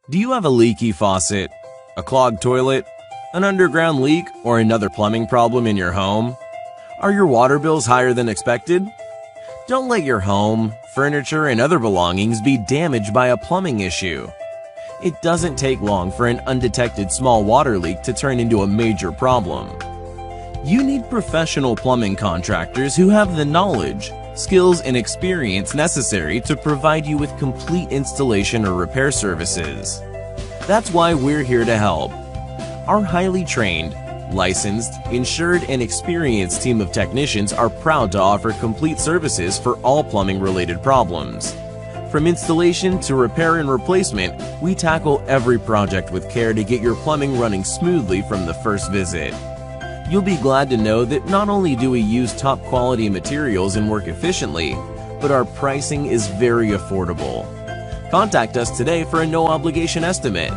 Do you have a leaky faucet, a clogged toilet, an underground leak, or another plumbing problem in your home? Are your water bills higher than expected? Don't let your home, furniture, and other belongings be damaged by a plumbing issue. It doesn't take long for an undetected small water leak to turn into a major problem. You need professional plumbing contractors who have the knowledge, skills, and experience necessary to provide you with complete installation or repair services. That's why we're here to help. Our highly trained, licensed, insured, and experienced team of technicians are proud to offer complete services for all plumbing-related problems. From installation to repair and replacement, we tackle every project with care to get your plumbing running smoothly from the first visit. You'll be glad to know that not only do we use top quality materials and work efficiently, but our pricing is very affordable. Contact us today for a no-obligation estimate.